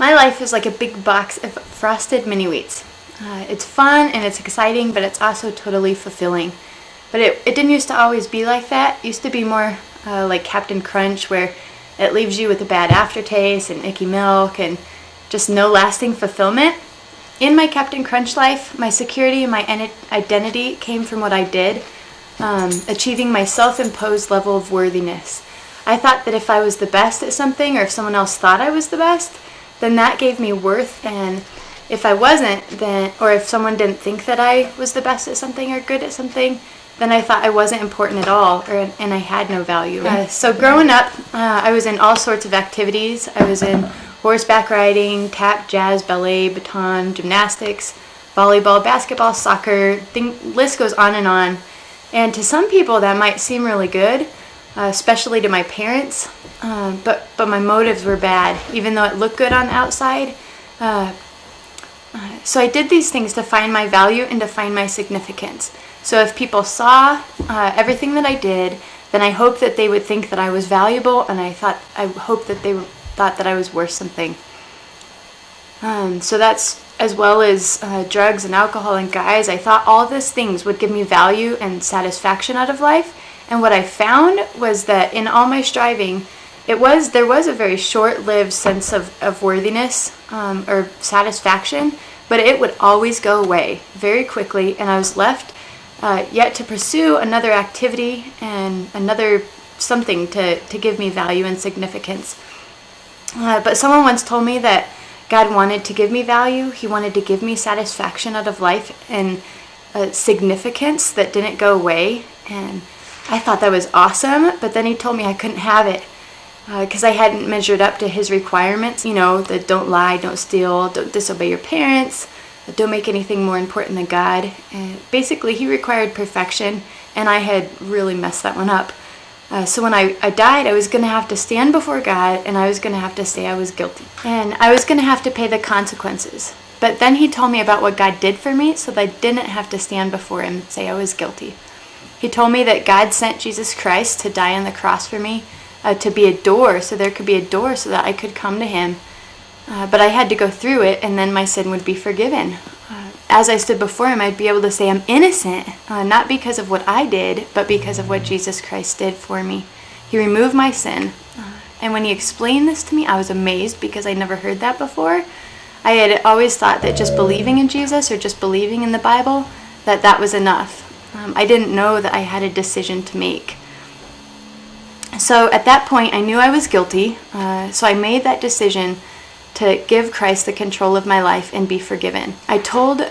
My life is like a big box of frosted mini wheats. It's fun and it's exciting, but it's also totally fulfilling. But it didn't used to always be like that. It used to be more like Captain Crunch, where it leaves you with a bad aftertaste and icky milk and just no lasting fulfillment. In my Captain Crunch life, my security and my identity came from what I did, achieving my self-imposed level of worthiness. I thought that if I was the best at something, or if someone else thought I was the best, then that gave me worth. And if I wasn't, then, or if someone didn't think that I was the best at something or good at something, then I thought I wasn't important at all, and I had no value. So growing up, I was in all sorts of activities. I was in horseback riding, tap, jazz, ballet, baton, gymnastics, volleyball, basketball, soccer, list goes on and on. And to some people that might seem really good, especially to my parents, but my motives were bad, even though it looked good on the outside. So I did these things to find my value and to find my significance. So if people saw everything that I did, then I hoped that they would think that I was valuable, and I hoped that they thought that I was worth something. So that's as well as drugs and alcohol and guys. I thought all these things would give me value and satisfaction out of life. And what I found was that in all my striving, there was a very short-lived sense of worthiness or satisfaction, but it would always go away very quickly, and I was left yet to pursue another activity and another something to give me value and significance. But someone once told me that God wanted to give me value. He wanted to give me satisfaction out of life and significance that didn't go away. And I thought that was awesome, but then he told me I couldn't have it because I hadn't measured up to his requirements. You know, that don't lie, don't steal, don't disobey your parents, don't make anything more important than God. And basically, he required perfection, and I had really messed that one up. So when I died, I was going to have to stand before God, and I was going to have to say I was guilty. And I was going to have to pay the consequences. But then he told me about what God did for me, so that I didn't have to stand before him and say I was guilty. He told me that God sent Jesus Christ to die on the cross for me, to be a door, so there could be a door so that I could come to him. But I had to go through it, and then my sin would be forgiven. As I stood before him, I'd be able to say I'm innocent, not because of what I did, but because of what Jesus Christ did for me. He removed my sin. And when he explained this to me, I was amazed because I never heard that before. I had always thought that just believing in Jesus or just believing in the Bible, that was enough. I didn't know that I had a decision to make. So at that point, I knew I was guilty, so I made that decision to give Christ the control of my life and be forgiven. I told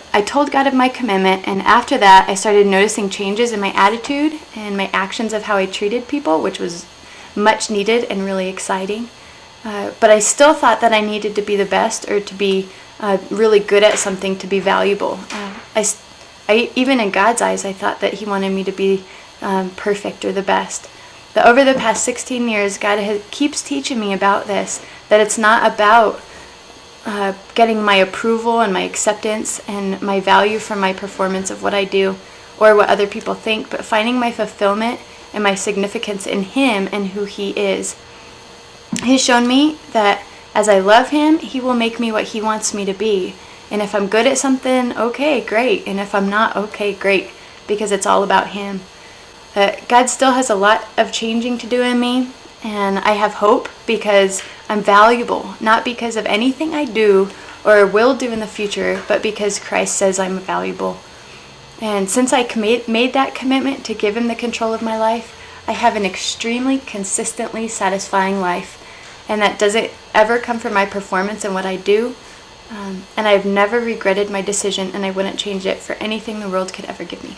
God of my commitment, and after that, I started noticing changes in my attitude and my actions of how I treated people, which was much needed and really exciting. But I still thought that I needed to be the best or to be really good at something to be valuable. Even in God's eyes, I thought that he wanted me to be perfect or the best. But over the past 16 years, God keeps teaching me about this, that it's not about getting my approval and my acceptance and my value from my performance of what I do or what other people think, but finding my fulfillment and my significance in him and who he is. He's shown me that as I love him, he will make me what he wants me to be. And if I'm good at something, okay, great. And if I'm not, okay, great, because it's all about him. God still has a lot of changing to do in me, and I have hope because I'm valuable, not because of anything I do or will do in the future, but because Christ says I'm valuable. And since I made that commitment to give him the control of my life, I have an extremely consistently satisfying life, and that doesn't ever come from my performance and what I do, and I've never regretted my decision, and I wouldn't change it for anything the world could ever give me.